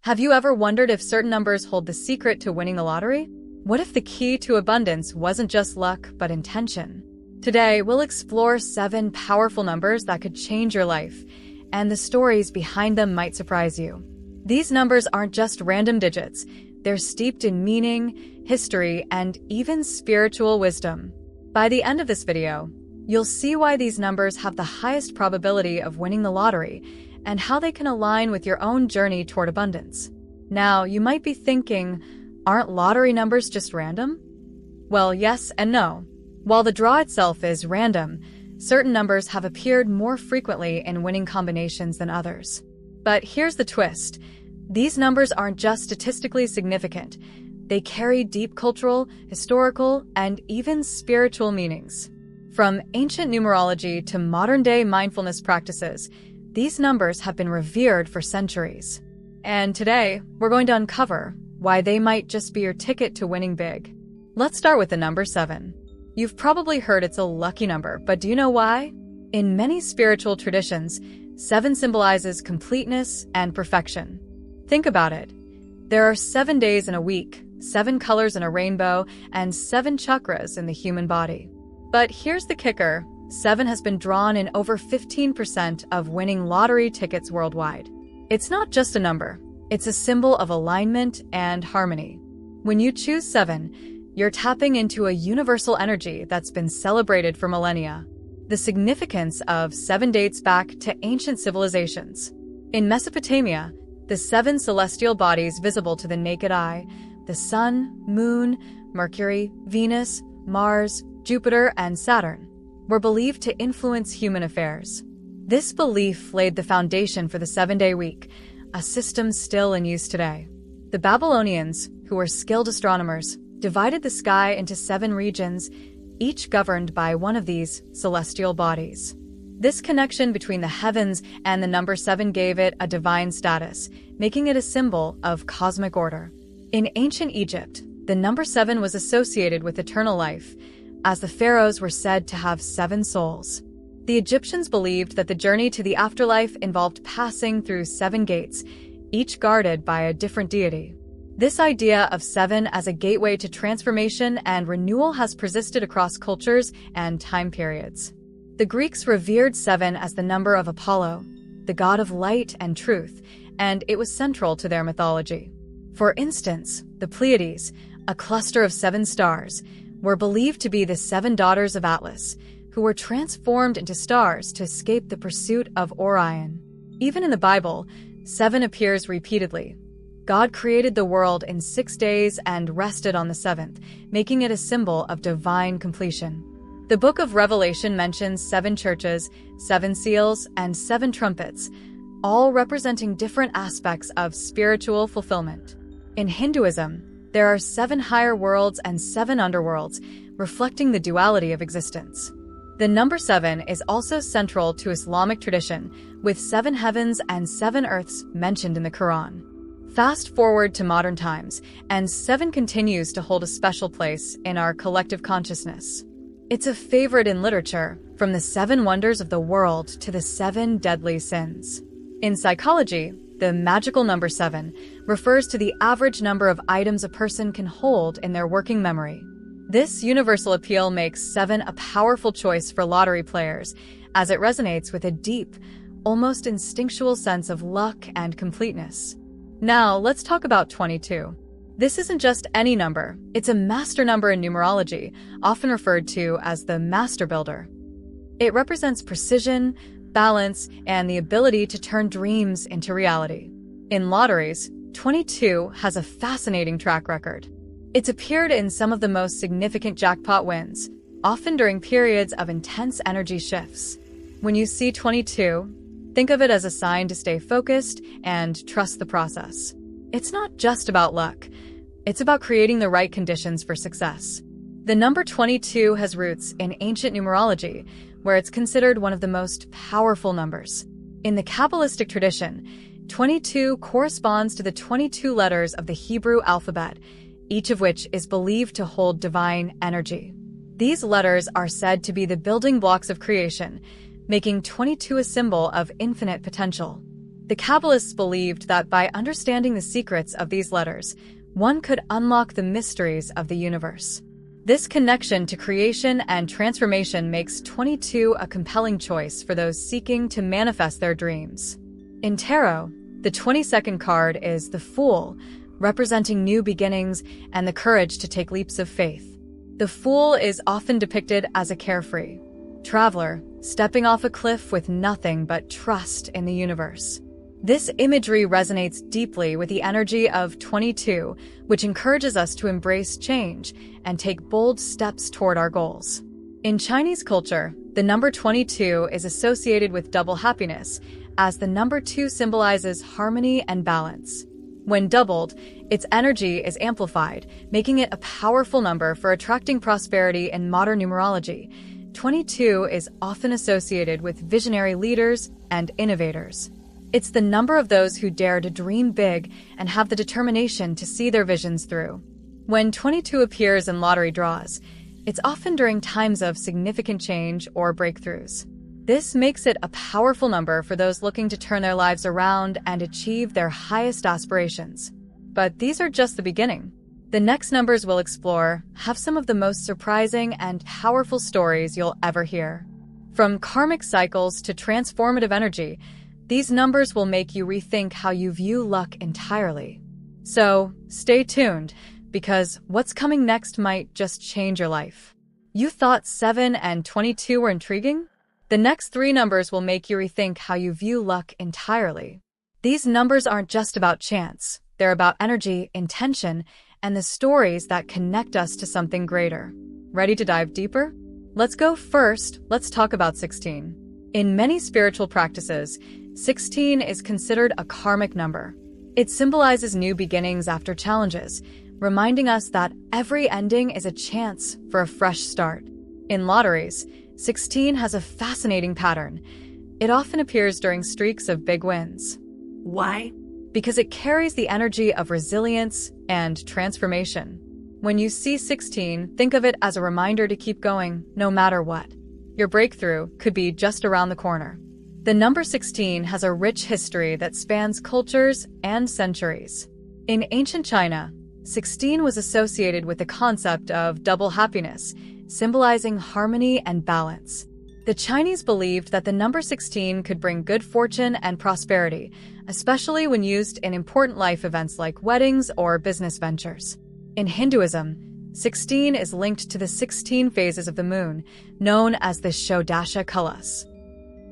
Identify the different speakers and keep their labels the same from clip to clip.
Speaker 1: Have you ever wondered if certain numbers hold the secret to winning the lottery? What if the key to abundance wasn't just luck, but intention? Today, we'll explore 7 powerful numbers that could change your life, and the stories behind them might surprise you. These numbers aren't just random digits. They're steeped in meaning, history, and even spiritual wisdom. By the end of this video, you'll see why these numbers have the highest probability of winning the lottery and how they can align with your own journey toward abundance. Now, you might be thinking, aren't lottery numbers just random? Well, yes and no. While the draw itself is random, certain numbers have appeared more frequently in winning combinations than others. But here's the twist. These numbers aren't just statistically significant. They carry deep cultural, historical, and even spiritual meanings. From ancient numerology to modern-day mindfulness practices, these numbers have been revered for centuries. And today, we're going to uncover why they might just be your ticket to winning big. Let's start with the number 7. You've probably heard it's a lucky number, but do you know why? In many spiritual traditions, 7 symbolizes completeness and perfection. Think about it. There are 7 days in a week, 7 colors in a rainbow, and 7 chakras in the human body. But here's the kicker. 7 has been drawn in over 15% of winning lottery tickets worldwide. It's not just a number. It's a symbol of alignment and harmony. When you choose 7, you're tapping into a universal energy that's been celebrated for millennia. The significance of 7 dates back to ancient civilizations. In Mesopotamia, the 7 celestial bodies visible to the naked eye, the Sun, Moon, Mercury, Venus, Mars, Jupiter, and Saturn, were believed to influence human affairs. This belief laid the foundation for the 7-day week, a system still in use today. The Babylonians, who were skilled astronomers, divided the sky into 7 regions, each governed by one of these celestial bodies. This connection between the heavens and the number 7 gave it a divine status, making it a symbol of cosmic order. In ancient Egypt, the number 7 was associated with eternal life, as the pharaohs were said to have 7 souls. The Egyptians believed that the journey to the afterlife involved passing through 7 gates, each guarded by a different deity. This idea of 7 as a gateway to transformation and renewal has persisted across cultures and time periods. The Greeks revered 7 as the number of Apollo, the god of light and truth, and it was central to their mythology. For instance, the Pleiades, a cluster of 7 stars, were believed to be the 7 daughters of Atlas, who were transformed into stars to escape the pursuit of Orion. Even in the Bible, 7 appears repeatedly. God created the world in 6 days and rested on the 7th, making it a symbol of divine completion. The book of Revelation mentions 7 churches, 7 seals, and 7 trumpets, all representing different aspects of spiritual fulfillment. In Hinduism, there are 7 higher worlds and 7 underworlds, reflecting the duality of existence. The number 7 is also central to Islamic tradition, with 7 heavens and 7 earths mentioned in the Quran. Fast forward to modern times, and 7 continues to hold a special place in our collective consciousness. It's a favorite in literature, from the 7 wonders of the world to the 7 deadly sins. In psychology, the magical number 7 refers to the average number of items a person can hold in their working memory. This universal appeal makes 7 a powerful choice for lottery players, as it resonates with a deep, almost instinctual sense of luck and completeness. Now, let's talk about 22. This isn't just any number, it's a master number in numerology, often referred to as the master builder. It represents precision, balance, and the ability to turn dreams into reality. In lotteries, 22 has a fascinating track record. It's appeared in some of the most significant jackpot wins, often during periods of intense energy shifts. When you see 22, think of it as a sign to stay focused and trust the process. It's not just about luck. It's about creating the right conditions for success. The number 22 has roots in ancient numerology, where it's considered one of the most powerful numbers. In the Kabbalistic tradition, 22 corresponds to the 22 letters of the Hebrew alphabet, each of which is believed to hold divine energy. These letters are said to be the building blocks of creation, making 22 a symbol of infinite potential. The Kabbalists believed that by understanding the secrets of these letters, one could unlock the mysteries of the universe. This connection to creation and transformation makes 22 a compelling choice for those seeking to manifest their dreams. In tarot, the 22nd card is the Fool, representing new beginnings and the courage to take leaps of faith. The Fool is often depicted as a carefree traveler, stepping off a cliff with nothing but trust in the universe. This imagery resonates deeply with the energy of 22, which encourages us to embrace change and take bold steps toward our goals. In Chinese culture, the number 22 is associated with double happiness, as the number 2 symbolizes harmony and balance. When doubled, its energy is amplified, making it a powerful number for attracting prosperity in modern numerology. 22 is often associated with visionary leaders and innovators. It's the number of those who dare to dream big and have the determination to see their visions through. When 22 appears in lottery draws, it's often during times of significant change or breakthroughs. This makes it a powerful number for those looking to turn their lives around and achieve their highest aspirations. But these are just the beginning. The next numbers we'll explore have some of the most surprising and powerful stories you'll ever hear. From karmic cycles to transformative energy, these numbers will make you rethink how you view luck entirely. So, stay tuned, because what's coming next might just change your life. You thought 7 and 22 were intriguing? The next 3 numbers will make you rethink how you view luck entirely. These numbers aren't just about chance. They're about energy, intention, and the stories that connect us to something greater. Ready to dive deeper? Let's go first. Let's talk about 16. In many spiritual practices, 16 is considered a karmic number. It symbolizes new beginnings after challenges, reminding us that every ending is a chance for a fresh start. In lotteries, 16 has a fascinating pattern. It often appears during streaks of big wins.
Speaker 2: Why?
Speaker 1: Because it carries the energy of resilience and transformation. When you see 16, think of it as a reminder to keep going, no matter what. Your breakthrough could be just around the corner. The number 16 has a rich history that spans cultures and centuries. In ancient China, 16 was associated with the concept of double happiness, symbolizing harmony and balance. The Chinese believed that the number 16 could bring good fortune and prosperity, especially when used in important life events like weddings or business ventures. In Hinduism, 16 is linked to the 16 phases of the moon, known as the Shodasha Kalas.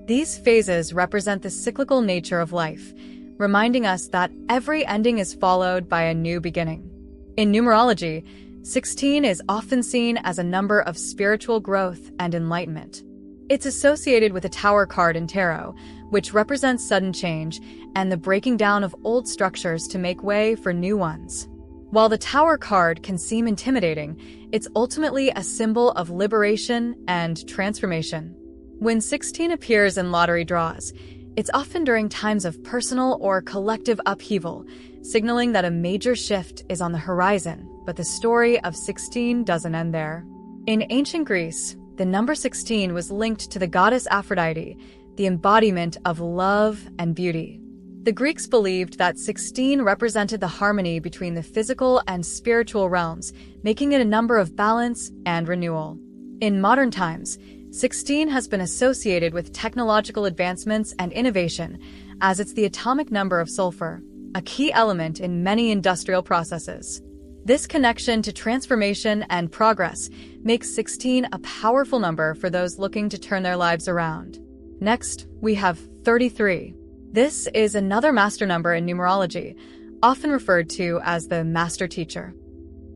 Speaker 1: These phases represent the cyclical nature of life, reminding us that every ending is followed by a new beginning. In numerology, 16 is often seen as a number of spiritual growth and enlightenment. It's associated with the Tower card in tarot, which represents sudden change and the breaking down of old structures to make way for new ones. While the Tower card can seem intimidating, it's ultimately a symbol of liberation and transformation. When 16 appears in lottery draws, it's often during times of personal or collective upheaval, signaling that a major shift is on the horizon, but the story of 16 doesn't end there. In ancient Greece, the number 16 was linked to the goddess Aphrodite, the embodiment of love and beauty. The Greeks believed that 16 represented the harmony between the physical and spiritual realms, making it a number of balance and renewal. In modern times, 16 has been associated with technological advancements and innovation, as it's the atomic number of sulfur, a key element in many industrial processes. This connection to transformation and progress makes 16 a powerful number for those looking to turn their lives around. Next, we have 33. This is another master number in numerology, often referred to as the master teacher.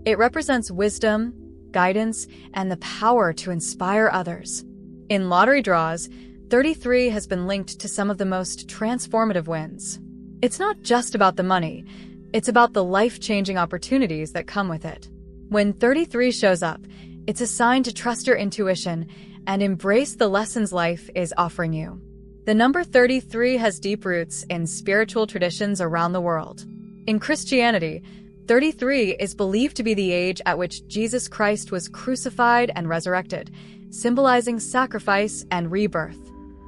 Speaker 1: It represents wisdom, guidance, and the power to inspire others. In lottery draws, 33 has been linked to some of the most transformative wins. It's not just about the money, it's about the life-changing opportunities that come with it. When 33 shows up, it's a sign to trust your intuition and embrace the lessons life is offering you. The number 33 has deep roots in spiritual traditions around the world. In Christianity, 33 is believed to be the age at which Jesus Christ was crucified and resurrected, symbolizing sacrifice and rebirth.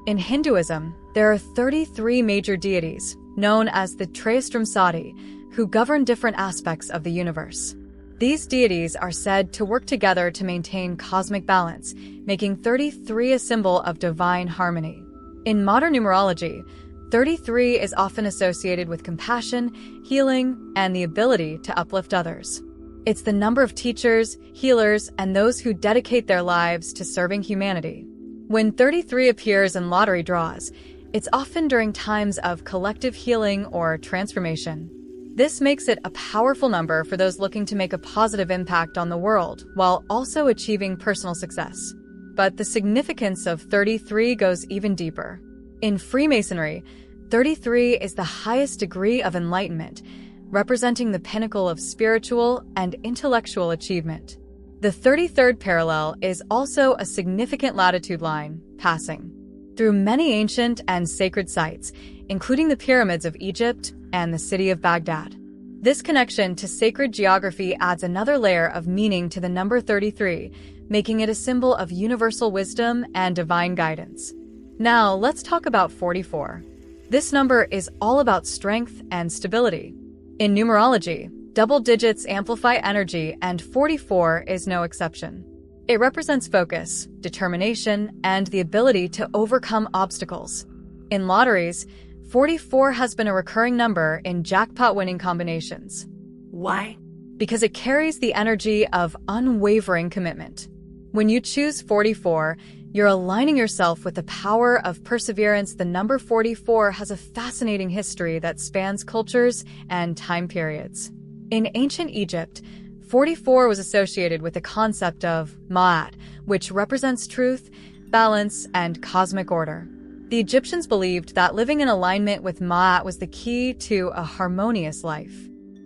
Speaker 1: In Hinduism, there are 33 major deities, known as the Trayastramsati, who govern different aspects of the universe. These deities are said to work together to maintain cosmic balance, making 33 a symbol of divine harmony. In modern numerology, 33 is often associated with compassion, healing, and the ability to uplift others. It's the number of teachers, healers, and those who dedicate their lives to serving humanity. When 33 appears in lottery draws, it's often during times of collective healing or transformation. This makes it a powerful number for those looking to make a positive impact on the world while also achieving personal success. But the significance of 33 goes even deeper. In Freemasonry, 33 is the highest degree of enlightenment, representing the pinnacle of spiritual and intellectual achievement. The 33rd parallel is also a significant latitude line, passing through many ancient and sacred sites, including the pyramids of Egypt and the city of Baghdad. This connection to sacred geography adds another layer of meaning to the number 33, making it a symbol of universal wisdom and divine guidance. Now, let's talk about 44. This number is all about strength and stability. In numerology, double digits amplify energy, and 44 is no exception. It represents focus, determination, and the ability to overcome obstacles. In lotteries, 44 has been a recurring number in jackpot winning combinations.
Speaker 2: Why?
Speaker 1: Because it carries the energy of unwavering commitment. When you choose 44, you're aligning yourself with the power of perseverance. The number 44 has a fascinating history that spans cultures and time periods. In ancient Egypt, 44 was associated with the concept of Ma'at, which represents truth, balance, and cosmic order. The Egyptians believed that living in alignment with Ma'at was the key to a harmonious life.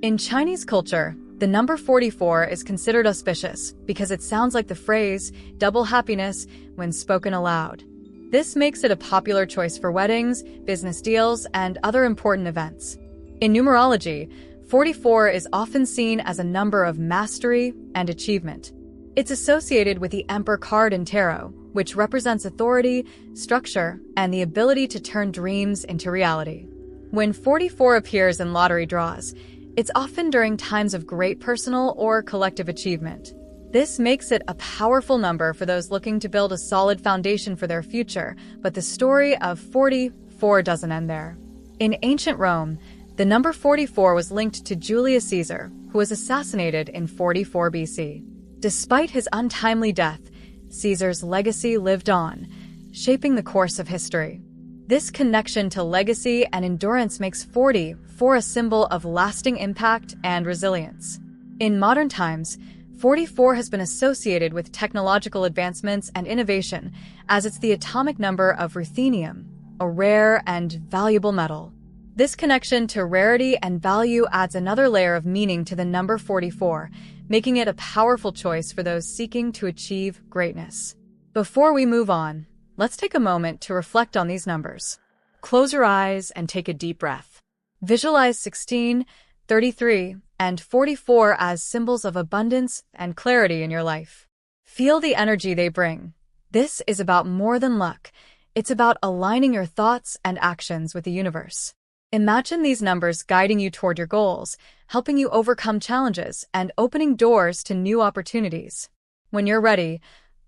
Speaker 1: In Chinese culture, the number 44 is considered auspicious because it sounds like the phrase double happiness when spoken aloud. This makes it a popular choice for weddings, business deals, and other important events. In numerology, 44 is often seen as a number of mastery and achievement. It's associated with the Emperor card in tarot, which represents authority, structure, and the ability to turn dreams into reality. When 44 appears in lottery draws, it's often during times of great personal or collective achievement. This makes it a powerful number for those looking to build a solid foundation for their future, but the story of 44 doesn't end there. In ancient Rome, the number 44 was linked to Julius Caesar, who was assassinated in 44 BC. Despite his untimely death, Caesar's legacy lived on, shaping the course of history. This connection to legacy and endurance makes 44 a symbol of lasting impact and resilience. In modern times, 44 has been associated with technological advancements and innovation, as it's the atomic number of ruthenium, a rare and valuable metal. This connection to rarity and value adds another layer of meaning to the number 44, making it a powerful choice for those seeking to achieve greatness. Before we move on, let's take a moment to reflect on these numbers. Close your eyes and take a deep breath. Visualize 16, 33, and 44 as symbols of abundance and clarity in your life. Feel the energy they bring. This is about more than luck. It's about aligning your thoughts and actions with the universe. Imagine these numbers guiding you toward your goals, helping you overcome challenges, and opening doors to new opportunities. When you're ready,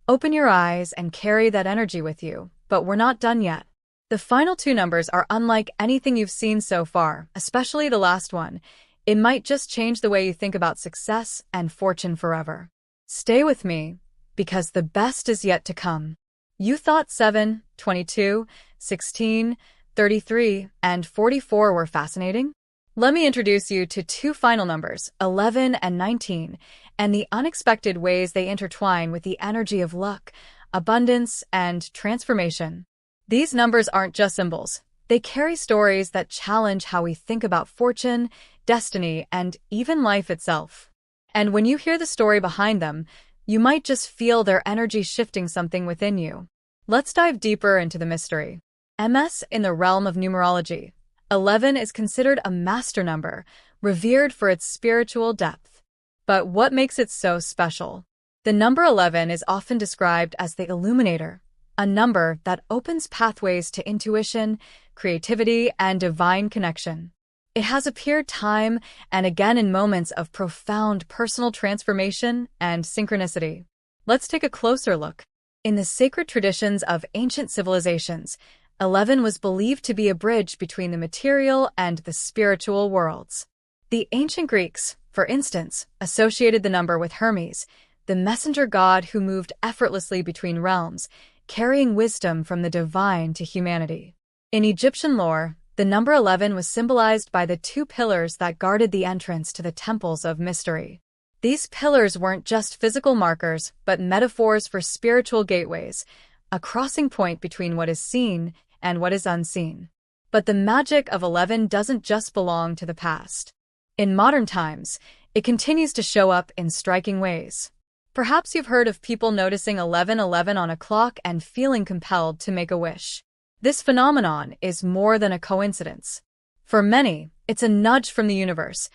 Speaker 1: open your eyes and carry that energy with you. But we're not done yet. The final two numbers are unlike anything you've seen so far, especially the last one. It might just change the way you think about success and fortune forever. Stay with me, because the best is yet to come. You thought 7, 22, 16, 33, and 44 were fascinating? Let me introduce you to two final numbers, 11 and 19, and the unexpected ways they intertwine with the energy of luck, abundance, and transformation. These numbers aren't just symbols. They carry stories that challenge how we think about fortune, destiny, and even life itself. And when you hear the story behind them, you might just feel their energy shifting something within you. Let's dive deeper into the mystery. MS in the realm of numerology. 11 is considered a master number, revered for its spiritual depth. But what makes it so special? The number 11 is often described as the illuminator, a number that opens pathways to intuition, creativity, and divine connection. It has appeared time and again in moments of profound personal transformation and synchronicity. Let's take a closer look. In the sacred traditions of ancient civilizations, 11 was believed to be a bridge between the material and the spiritual worlds. The ancient Greeks, for instance, associated the number with Hermes, the messenger god who moved effortlessly between realms, carrying wisdom from the divine to humanity. In Egyptian lore, the number 11 was symbolized by the two pillars that guarded the entrance to the temples of mystery. These pillars weren't just physical markers, but metaphors for spiritual gateways, a crossing point between what is seen and what is unseen. But the magic of 11 doesn't just belong to the past. In modern times, it continues to show up in striking ways. Perhaps you've heard of people noticing 11:11 on a clock and feeling compelled to make a wish. This phenomenon is more than a coincidence. For many, it's a nudge from the universe,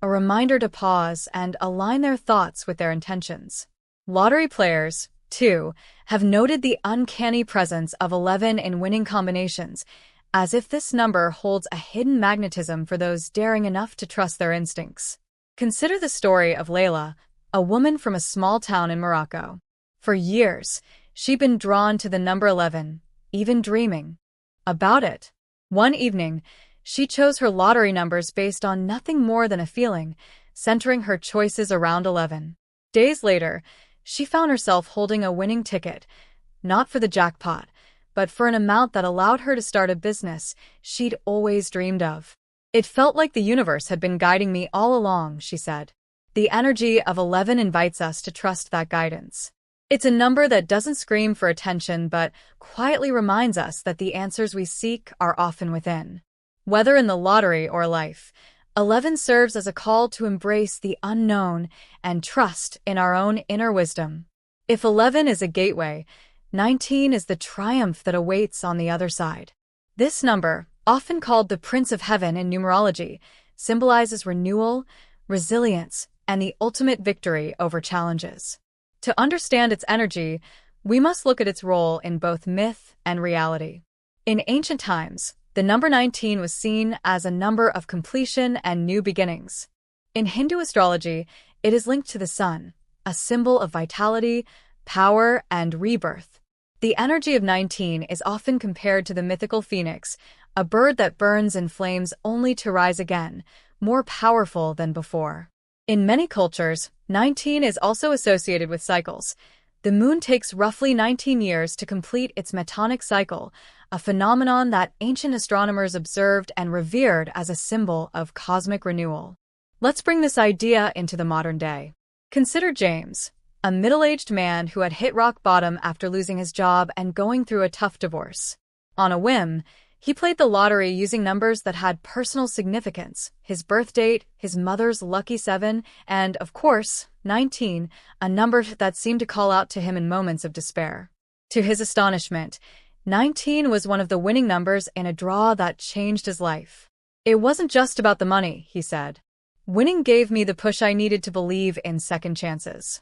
Speaker 1: a reminder to pause and align their thoughts with their intentions. Lottery players, too, have noted the uncanny presence of 11 in winning combinations, as if this number holds a hidden magnetism for those daring enough to trust their instincts. Consider the story of Layla, a woman from a small town in Morocco. For years, she'd been drawn to the number 11, even dreaming about it. One evening, she chose her lottery numbers based on nothing more than a feeling, centering her choices around 11. Days later, she found herself holding a winning ticket, not for the jackpot, but for an amount that allowed her to start a business she'd always dreamed of. It felt like the universe had been guiding me all along, she said. The energy of 11 invites us to trust that guidance. It's a number that doesn't scream for attention but quietly reminds us that the answers we seek are often within. Whether in the lottery or life, 11 serves as a call to embrace the unknown and trust in our own inner wisdom. If 11 is a gateway, 19 is the triumph that awaits on the other side. This number, often called the Prince of Heaven in numerology, symbolizes renewal, resilience, and the ultimate victory over challenges. To understand its energy, we must look at its role in both myth and reality. In ancient times, the number 19 was seen as a number of completion and new beginnings. In Hindu astrology, it is linked to the sun, a symbol of vitality, power, and rebirth. The energy of 19 is often compared to the mythical phoenix, a bird that burns in flames only to rise again, more powerful than before. In many cultures, 19 is also associated with cycles. The moon takes roughly 19 years to complete its metonic cycle, a phenomenon that ancient astronomers observed and revered as a symbol of cosmic renewal. Let's bring this idea into the modern day. Consider James, a middle-aged man who had hit rock bottom after losing his job and going through a tough divorce. On a whim, he played the lottery using numbers that had personal significance: his birth date, his mother's lucky 7, and, of course, 19, a number that seemed to call out to him in moments of despair. To his astonishment, 19 was one of the winning numbers in a draw that changed his life. It wasn't just about the money, he said. Winning gave me the push I needed to believe in second chances.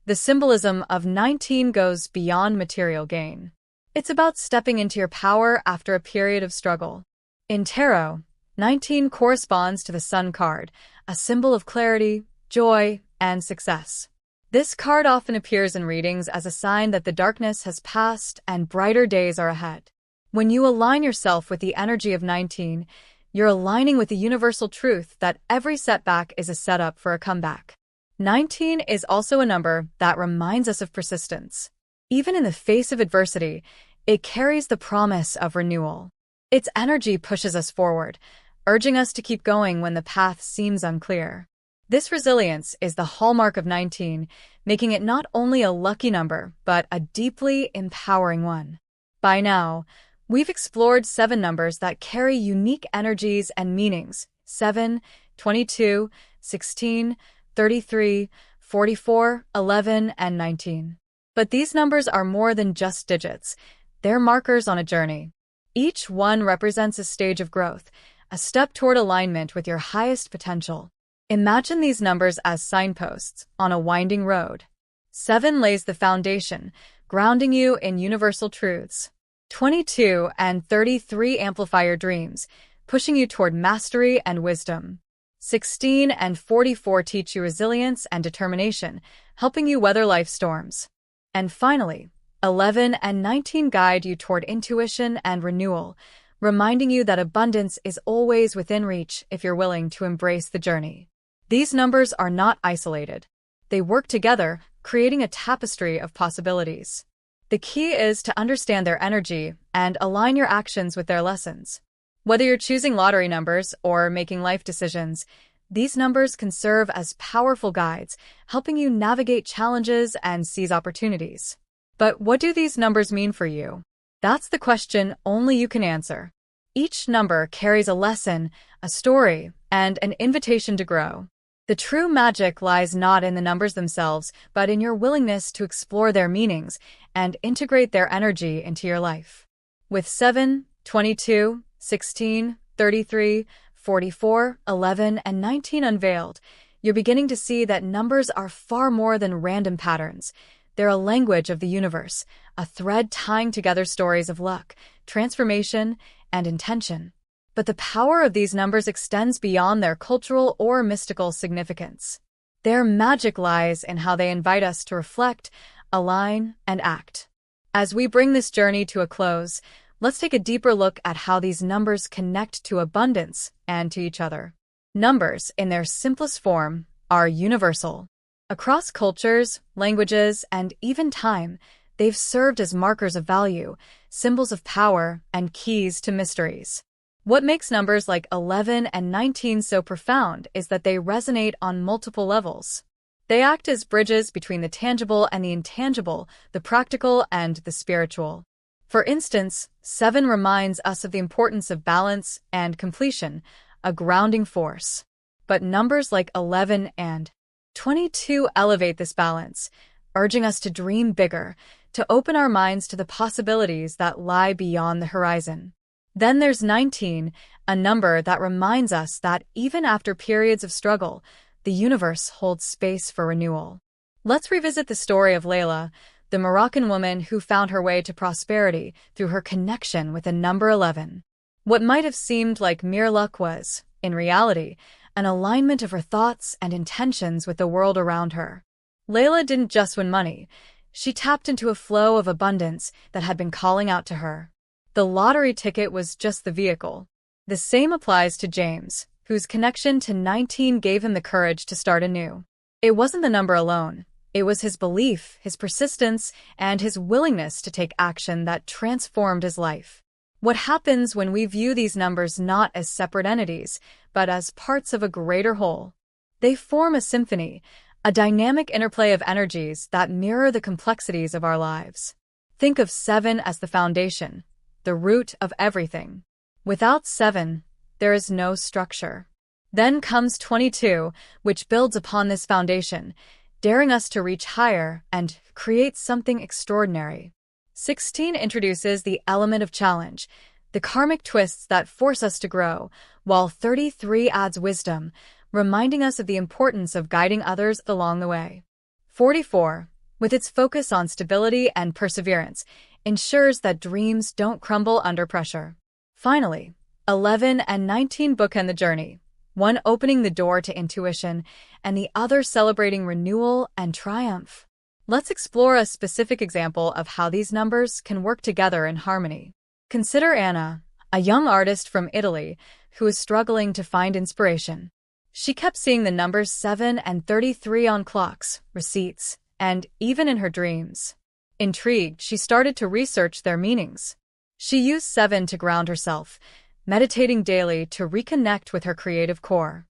Speaker 1: The symbolism of 19 goes beyond material gain. It's about stepping into your power after a period of struggle. In tarot, 19 corresponds to the Sun card, a symbol of clarity, joy, and success. This card often appears in readings as a sign that the darkness has passed and brighter days are ahead. When you align yourself with the energy of 19, you're aligning with the universal truth that every setback is a setup for a comeback. 19 is also a number that reminds us of persistence. Even in the face of adversity, it carries the promise of renewal. Its energy pushes us forward, urging us to keep going when the path seems unclear. This resilience is the hallmark of 19, making it not only a lucky number, but a deeply empowering one. By now, we've explored 7 numbers that carry unique energies and meanings: 7, 22, 16, 33, 44, 11, and 19. But these numbers are more than just digits. They're markers on a journey. Each one represents a stage of growth, a step toward alignment with your highest potential. Imagine these numbers as signposts on a winding road. 7 lays the foundation, grounding you in universal truths. 22 and 33 amplify your dreams, pushing you toward mastery and wisdom. 16 and 44 teach you resilience and determination, helping you weather life's storms. And finally, 11 and 19 guide you toward intuition and renewal, reminding you that abundance is always within reach if you're willing to embrace the journey. These numbers are not isolated. They work together, creating a tapestry of possibilities. The key is to understand their energy and align your actions with their lessons. Whether you're choosing lottery numbers or making life decisions, these numbers can serve as powerful guides, helping you navigate challenges and seize opportunities. But what do these numbers mean for you? That's the question only you can answer. Each number carries a lesson, a story, and an invitation to grow. The true magic lies not in the numbers themselves, but in your willingness to explore their meanings and integrate their energy into your life. With 7, 22, 16, 33, 44, 11, and 19 unveiled, you're beginning to see that numbers are far more than random patterns. They're a language of the universe, a thread tying together stories of luck, transformation, and intention. But the power of these numbers extends beyond their cultural or mystical significance. Their magic lies in how they invite us to reflect, align, and act. As we bring this journey to a close, let's take a deeper look at how these numbers connect to abundance and to each other. Numbers, in their simplest form, are universal. Across cultures, languages, and even time, they've served as markers of value, symbols of power, and keys to mysteries. What makes numbers like 11 and 19 so profound is that they resonate on multiple levels. They act as bridges between the tangible and the intangible, the practical and the spiritual. For instance, 7 reminds us of the importance of balance and completion, a grounding force. But numbers like 11 and 22 elevate this balance, urging us to dream bigger, to open our minds to the possibilities that lie beyond the horizon. Then there's 19, a number that reminds us that even after periods of struggle, the universe holds space for renewal. Let's revisit the story of Layla, the Moroccan woman who found her way to prosperity through her connection with the number 11. What might have seemed like mere luck was, in reality, an alignment of her thoughts and intentions with the world around her. Layla didn't just win money. She tapped into a flow of abundance that had been calling out to her. The lottery ticket was just the vehicle. The same applies to James, whose connection to 19 gave him the courage to start anew. It wasn't the number alone. It was his belief, his persistence, and his willingness to take action that transformed his life. What happens when we view these numbers not as separate entities, but as parts of a greater whole? They form a symphony, a dynamic interplay of energies that mirror the complexities of our lives. Think of 7 as the foundation, the root of everything. Without 7, there is no structure. Then comes 22, which builds upon this foundation, daring us to reach higher and create something extraordinary. 16 introduces the element of challenge, the karmic twists that force us to grow, while 33 adds wisdom, reminding us of the importance of guiding others along the way. 44, with its focus on stability and perseverance, ensures that dreams don't crumble under pressure. Finally, 11 and 19 bookend the journey, one opening the door to intuition and the other celebrating renewal and triumph. Let's explore a specific example of how these numbers can work together in harmony. Consider Anna, a young artist from Italy who is struggling to find inspiration. She kept seeing the numbers 7 and 33 on clocks, receipts, and even in her dreams. Intrigued, she started to research their meanings. She used 7 to ground herself, meditating daily to reconnect with her creative core.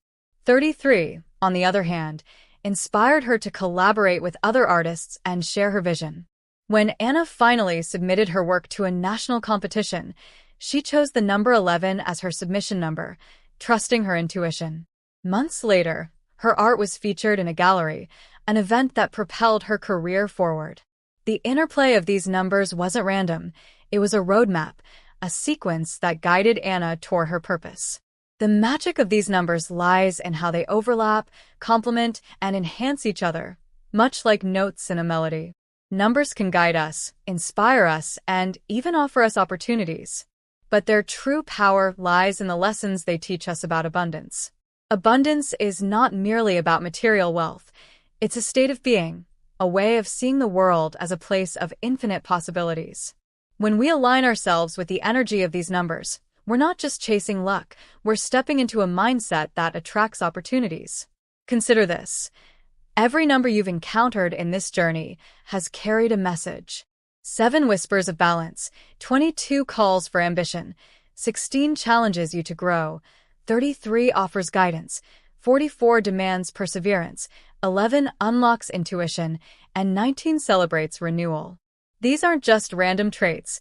Speaker 1: 33, on the other hand, inspired her to collaborate with other artists and share her vision. When Anna finally submitted her work to a national competition, she chose the number 11 as her submission number, trusting her intuition. Months later, her art was featured in a gallery, an event that propelled her career forward. The interplay of these numbers wasn't random. It was a roadmap, a sequence that guided Anna toward her purpose. The magic of these numbers lies in how they overlap, complement, and enhance each other, much like notes in a melody. Numbers can guide us, inspire us, and even offer us opportunities. But their true power lies in the lessons they teach us about abundance. Abundance is not merely about material wealth. It's a state of being, a way of seeing the world as a place of infinite possibilities. When we align ourselves with the energy of these numbers, we're not just chasing luck, we're stepping into a mindset that attracts opportunities. Consider this. Every number you've encountered in this journey has carried a message. 7 whispers of balance, 22 calls for ambition, 16 challenges you to grow, 33 offers guidance, 44 demands perseverance, 11 unlocks intuition, and 19 celebrates renewal. These aren't just random traits,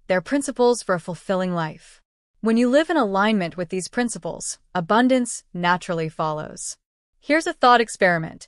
Speaker 1: they're principles for a fulfilling life. When you live in alignment with these principles, abundance naturally follows. Here's a thought experiment.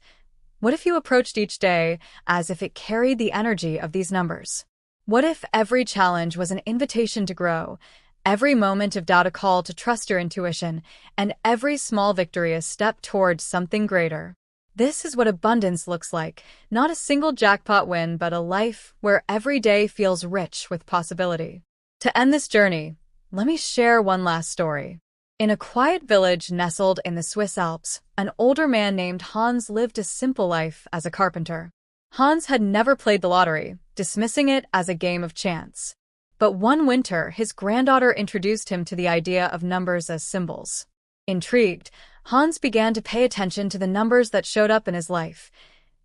Speaker 1: What if you approached each day as if it carried the energy of these numbers? What if every challenge was an invitation to grow, every moment of doubt a call to trust your intuition, and every small victory a step toward something greater? This is what abundance looks like, not a single jackpot win, but a life where every day feels rich with possibility. To end this journey, let me share one last story. In a quiet village nestled in the Swiss Alps, an older man named Hans lived a simple life as a carpenter. Hans had never played the lottery, dismissing it as a game of chance. But one winter, his granddaughter introduced him to the idea of numbers as symbols. Intrigued, Hans began to pay attention to the numbers that showed up in his life.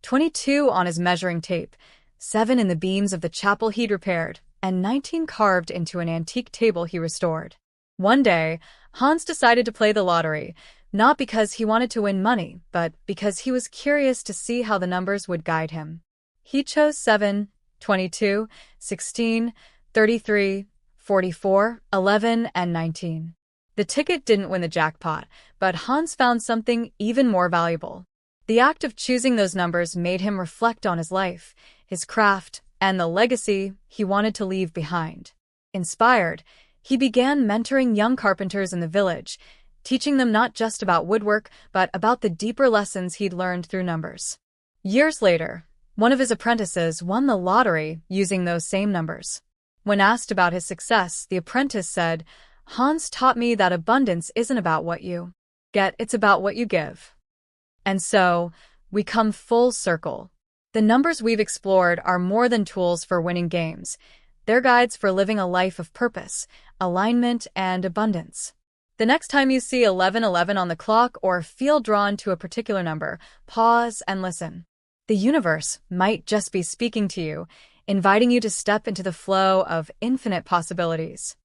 Speaker 1: 22 on his measuring tape, 7 in the beams of the chapel he'd repaired, and 19 carved into an antique table he restored. One day, Hans decided to play the lottery, not because he wanted to win money, but because he was curious to see how the numbers would guide him. He chose 7, 22, 16, 33, 44, 11, and 19. The ticket didn't win the jackpot, but Hans found something even more valuable. The act of choosing those numbers made him reflect on his life, his craft, and the legacy he wanted to leave behind. Inspired, he began mentoring young carpenters in the village, teaching them not just about woodwork, but about the deeper lessons he'd learned through numbers. Years later, one of his apprentices won the lottery using those same numbers. When asked about his success, the apprentice said, "Hans taught me that abundance isn't about what you get, it's about what you give." And so, we come full circle. The numbers we've explored are more than tools for winning games. They're guides for living a life of purpose, alignment, and abundance. The next time you see 11:11 on the clock or feel drawn to a particular number, pause and listen. The universe might just be speaking to you, inviting you to step into the flow of infinite possibilities.